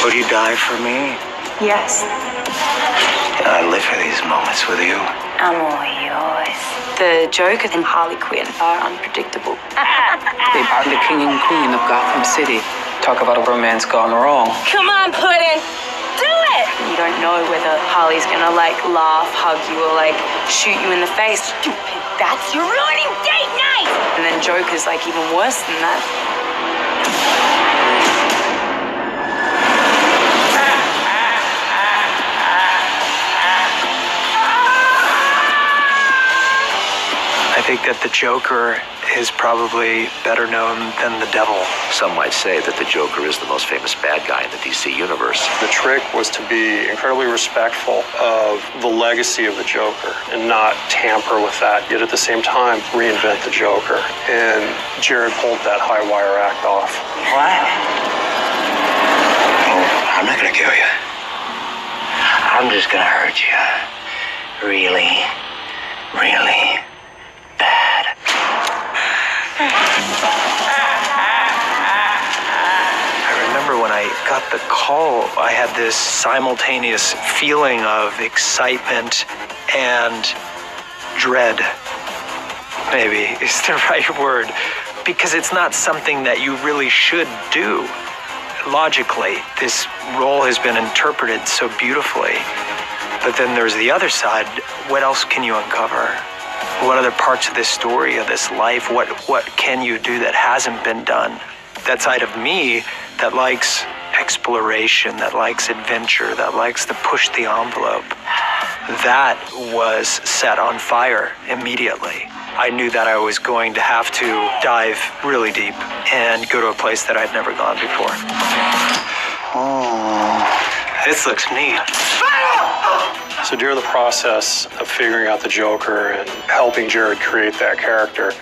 Would you die for me? Yes. I live for these moments with you. I'm all yours. The Joker and Harley Quinn are unpredictable. They are the king and queen of Gotham City. Talk about a romance gone wrong. Come on, Puddin'! Do it! You don't know whether Harley's gonna, laugh, hug you, or, shoot you in the face. Stupid bats, you're ruining date night! And then Joker's, even worse than that. I think that the Joker is probably better known than the devil. Some might say that the Joker is the most famous bad guy in the DC universe. The trick was to be incredibly respectful of the legacy of the Joker and not tamper with that, yet at the same time reinvent the Joker. And Jared pulled that high wire act off. What? Oh, I'm not gonna kill you. I'm just gonna hurt you. Really, really bad. I remember when I got the call, I had this simultaneous feeling of excitement and dread. Maybe is the right word, because it's not something that you really should do. Logically, this role has been interpreted so beautifully. But then there's the other side. What else can you uncover? What other parts of this story, of this life, what can you do that hasn't been done? That side of me that likes exploration, that likes adventure, that likes to push the envelope, that was set on fire immediately. I knew that I was going to have to dive really deep and go to a place that I'd never gone before. Oh, this looks neat. So during the process of figuring out the Joker and helping Jared create that character,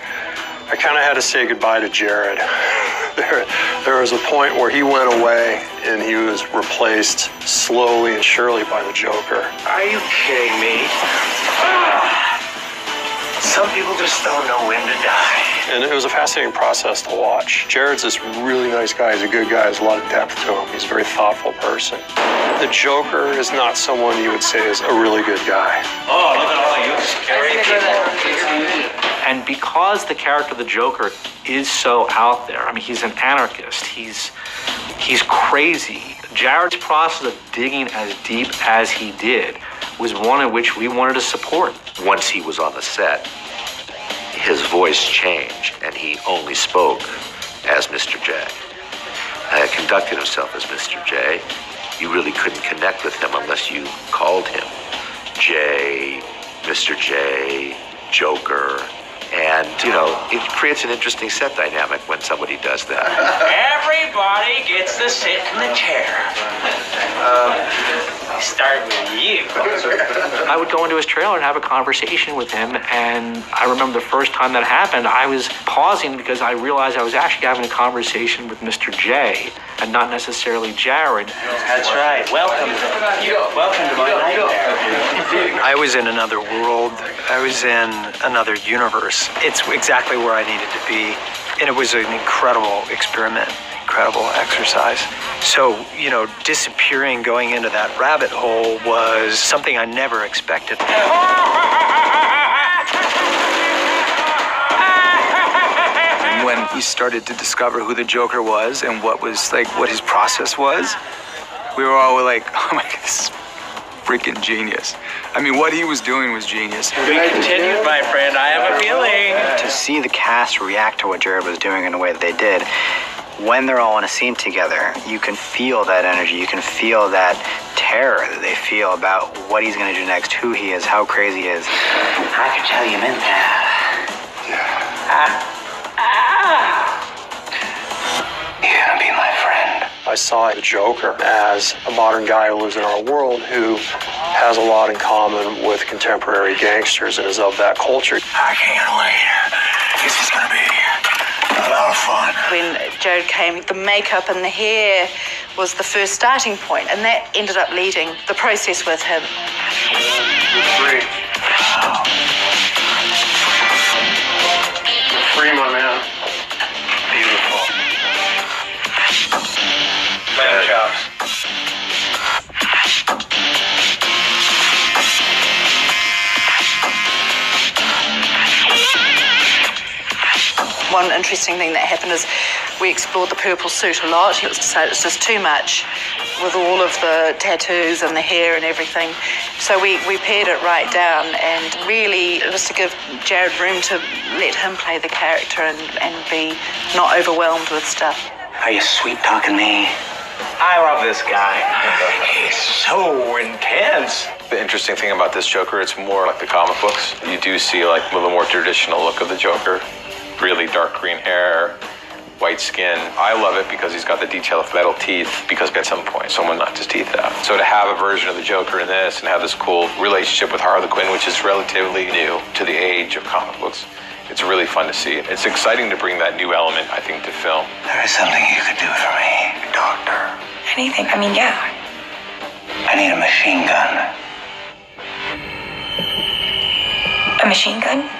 I kind of had to say goodbye to Jared. There was a point where he went away and he was replaced slowly and surely by the Joker. Are you kidding me? Some people just don't know when to die. And it was a fascinating process to watch. Jared's this really nice guy. He's a good guy. There's a lot of depth to him. He's a very thoughtful person. The Joker is not someone you would say is a really good guy. Oh, look at all you scary people. And because the character of the Joker is so out there, I mean, he's an anarchist. He's crazy. Jared's process of digging as deep as he did was one in which we wanted to support. Once he was on the set, his voice changed, and he only spoke as Mr. J. Conducted himself as Mr. J. You really couldn't connect with him unless you called him J, Mr. J, Joker. And, it creates an interesting set dynamic when somebody does that. Everybody gets to sit in the chair. Start with you. I would go into his trailer and have a conversation with him, and I remember the first time that happened, I was pausing because I realized I was actually having a conversation with Mr. J and not necessarily Jared. That's right. Welcome to my nightmare. I was in another world. I was in another universe. It's exactly where I needed to be, and it was an incredible experiment. Incredible exercise. So, disappearing, going into that rabbit hole was something I never expected. When we started to discover who the Joker was and what his process was, we were all like, oh my God, this is freaking genius. I mean, what he was doing was genius. We continued, my friend. I have a feeling. To see the cast react to what Jared was doing in the way that they did, when they're all in a scene together, you can feel that energy. You can feel that terror that they feel about what he's going to do next, who he is, how crazy he is. I can tell you meant that. You're going to be my friend. I saw the Joker as a modern guy who lives in our world who has a lot in common with contemporary gangsters and is of that culture. I can't wait. This is going to be a lot of fun. When Jared came, the makeup and the hair was the first starting point, and that ended up leading the process with him. Free. Free, my man. Beautiful. Lamb chops. One interesting thing that happened is we explored the purple suit a lot. He was saying it's just too much with all of the tattoos and the hair and everything. So we pared it right down, and really it was to give Jared room to let him play the character and be not overwhelmed with stuff. Are you sweet talking me? I love this guy. He's so intense. The interesting thing about this Joker, it's more like the comic books. You do see like a little more traditional look of the Joker. Really dark green hair, white skin. I love it because he's got the detail of metal teeth, because at some point someone knocked his teeth out. So to have a version of the Joker in this and have this cool relationship with Harley Quinn, which is relatively new to the age of comic books, it's really fun to see. It's exciting to bring that new element, I think, to film. There is something you could do for me, Doctor. Anything. I mean, yeah. I need a machine gun. A machine gun?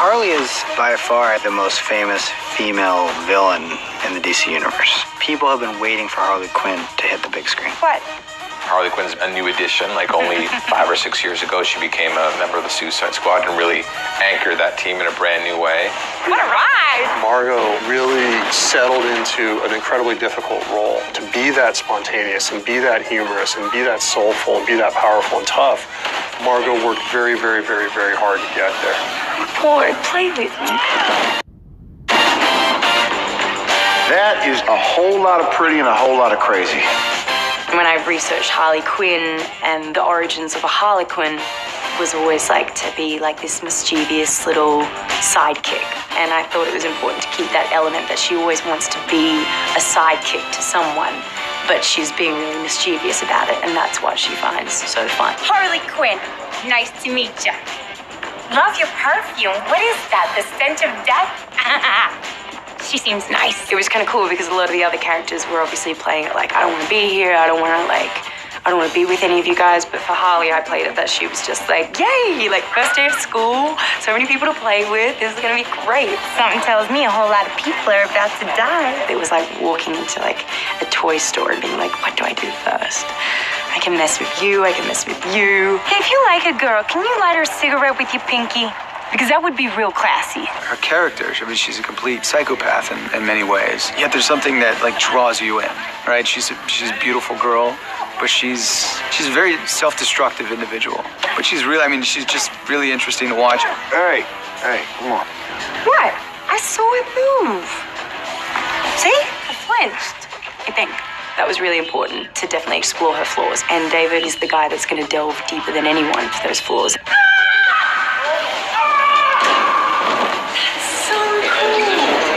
Harley is by far the most famous female villain in the DC universe. People have been waiting for Harley Quinn to hit the big screen. What? Harley Quinn's a new addition. Like only 5 or 6 years ago, she became a member of the Suicide Squad and really anchored that team in a brand new way. What a ride! Margot really settled into an incredibly difficult role. To be that spontaneous and be that humorous and be that soulful and be that powerful and tough, Margot worked very, very, very, very hard to get there. Boy, play with me. That is a whole lot of pretty and a whole lot of crazy. When I researched Harley Quinn and the origins of a Harlequin was always like to be like this mischievous little sidekick. And I thought it was important to keep that element that she always wants to be a sidekick to someone, but she's being really mischievous about it, and that's what she finds so fun. Harley Quinn, nice to meet you. Love your perfume. What is that? The scent of death? She seems nice. It was kind of cool because a lot of the other characters were obviously playing it like, I don't want to be here, I don't want to be with any of you guys, but for Harley, I played it that she was just like, yay, like first day of school, so many people to play with, this is gonna be great. Something tells me a whole lot of people are about to die. It was like walking into like a toy store and being like, what do I do first? I can mess with you, I can mess with you. Hey, if you like a girl, can you light her a cigarette with your pinky? Because that would be real classy. Her character, I mean, she's a complete psychopath in many ways. Yet there's something that like draws you in, right? She's a beautiful girl, but she's a very self-destructive individual. But she's she's just really interesting to watch. Hey, come on. What? I saw it move. See? I flinched. I think that was really important to definitely explore her flaws. And David is the guy that's going to delve deeper than anyone for those flaws.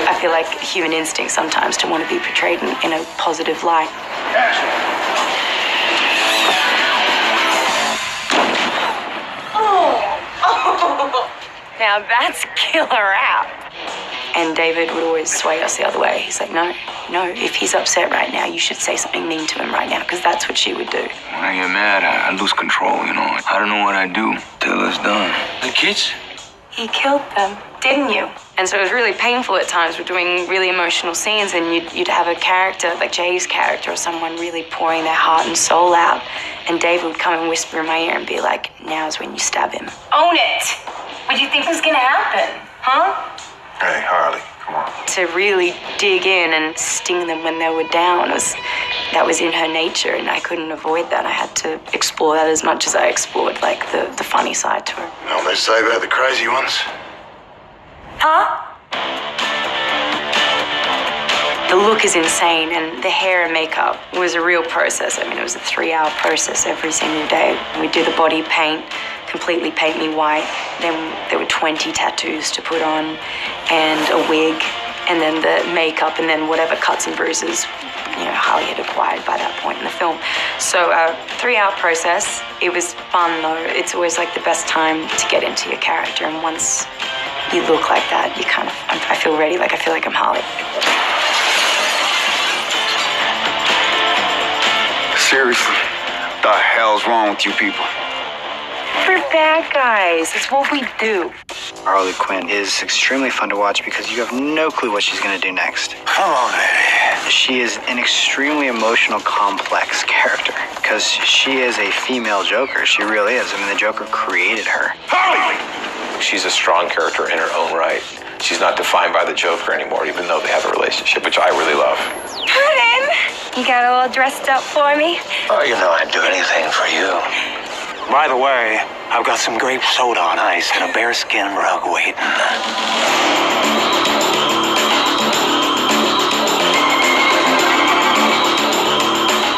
I feel like human instinct sometimes to want to be portrayed in a positive light. Now that's killer app. And David would always sway us the other way. He's like, no, if he's upset right now, you should say something mean to him right now, because that's what she would do. When I get mad, I lose control, you know. I don't know what I do till it's done. The kids? He killed them, didn't you? And so it was really painful at times. We're doing really emotional scenes, and you'd have a character, like Jay's character, or someone really pouring their heart and soul out, and David would come and whisper in my ear and be like, now's when you stab him. Own it. What do you think was gonna happen? Huh? Hey, Harley, come on. To really dig in and sting them when they were down, that was in her nature, and I couldn't avoid that. I had to explore that as much as I explored like the funny side to her. Well, they say about the crazy ones. Huh? The look is insane, and the hair and makeup was a real process. I mean, it was a 3-hour process every single day. We'd do the body paint, completely paint me white. Then there were 20 tattoos to put on, and a wig, and then the makeup, and then whatever cuts and bruises, Harley had acquired by that point in the film. So a 3-hour process. It was fun though. It's always like the best time to get into your character, and once you look like that, you kind of, I feel ready, like I feel like I'm Harley. Seriously, the hell's wrong with you people? We're bad guys. It's what we do. Harley Quinn is extremely fun to watch because you have no clue what she's going to do next. Come on, baby. She is an extremely emotional, complex character because she is a female Joker. She really is. I mean, the Joker created her. Harley! She's a strong character in her own right. She's not defined by the Joker anymore, even though they have a relationship, which I really love. Puddin', you got all dressed up for me? Oh, you know I'd do anything for you. By the way, I've got some grape soda on ice and a bearskin rug waiting.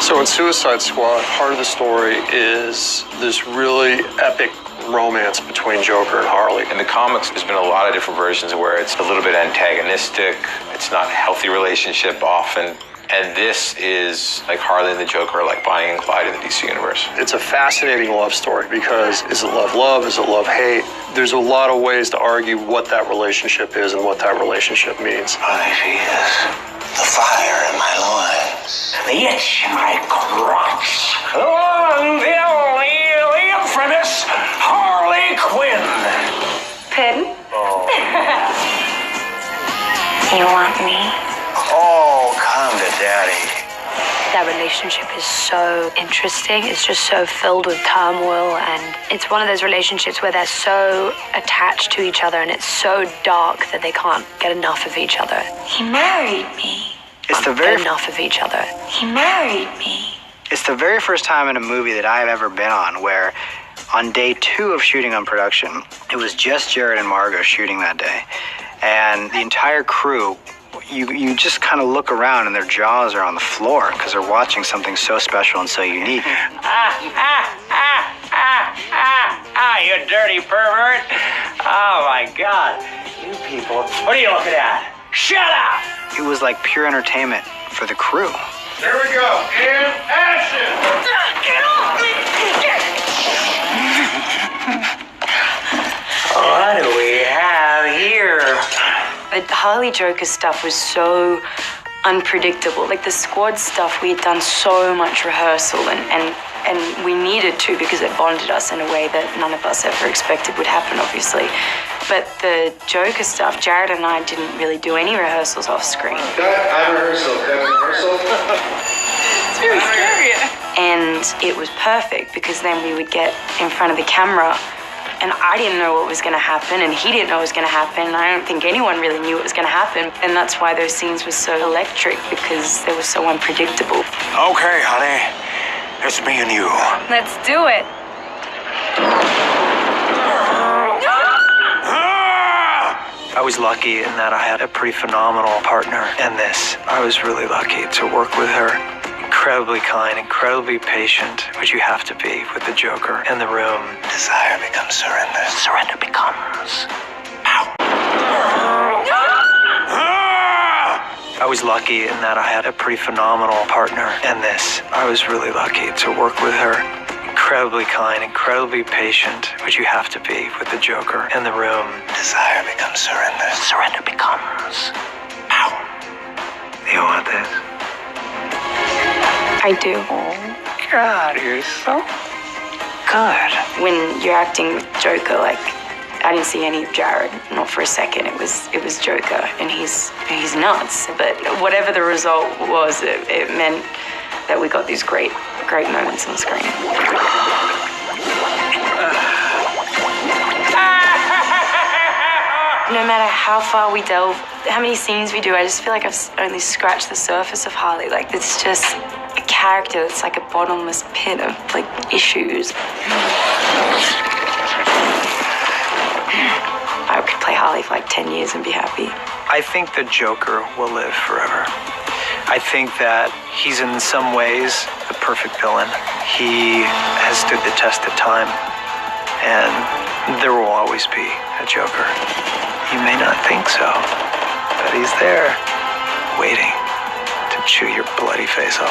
So in Suicide Squad, part of the story is this really epic romance between Joker and Harley. In the comics, there's been a lot of different versions where it's a little bit antagonistic. It's not a healthy relationship often. And this is like Harley and the Joker are like Bonnie and Clyde in the DC universe. It's a fascinating love story because is it love-love? Is it love-hate? There's a lot of ways to argue what that relationship is and what that relationship means. Honey, she is the fire in my loins, the itch in my crotch. The one, the only, the infamous Harley Quinn. Puddin'? Oh. You want me? Oh, come to daddy. That relationship is so interesting. It's just so filled with turmoil, and it's one of those relationships where they're so attached to each other and it's so dark that they can't get enough of each other. He married me. It's the very Enough of each other. He married me. It's the very first time in a movie that I've ever been on where on day 2 of shooting on production, it was just Jared and Margot shooting that day. And the entire crew, you just kind of look around and their jaws are on the floor because they're watching something so special and so unique. You dirty pervert. Oh, my God. You people, what are you looking at? Shut up! It was like pure entertainment for the crew. Here we go. In action! Get off me! What do we have here? The Harley Joker stuff was so unpredictable. Like the squad stuff, we had done so much rehearsal and we needed to because it bonded us in a way that none of us ever expected would happen, obviously. But the Joker stuff, Jared and I didn't really do any rehearsals off screen. I'm rehearsal. It's very scary. And it was perfect because then we would get in front of the camera and I didn't know what was going to happen and he didn't know what was going to happen. And I don't think anyone really knew what was going to happen. And that's why those scenes were so electric because they were so unpredictable. Okay, honey. It's me and you. Let's do it. I was lucky in that I had a pretty phenomenal partner in this. I was really lucky to work with her. Incredibly kind, incredibly patient, which you have to be with the Joker in the room. Desire becomes surrender. Surrender becomes power. I was lucky in that I had a pretty phenomenal partner in this. I was really lucky to work with her. Incredibly kind, incredibly patient, which you have to be with the Joker in the room. Desire becomes surrender. Surrender becomes power. You want this? I do. God, you're so good. When you're acting with Joker, like I didn't see any of Jared, not for a second. It was Joker, and he's nuts. But whatever the result was, it meant that we got these great moments on screen. No matter how far we delve, how many scenes we do, I just feel like I've only scratched the surface of Harley. Like it's just a character that's like a bottomless pit of like issues. I could play Harley for like 10 years and be happy. I think the Joker will live forever. I think that he's in some ways the perfect villain. He has stood the test of time, and there will always be a Joker. You may not think so, but he's there, waiting to chew your bloody face off.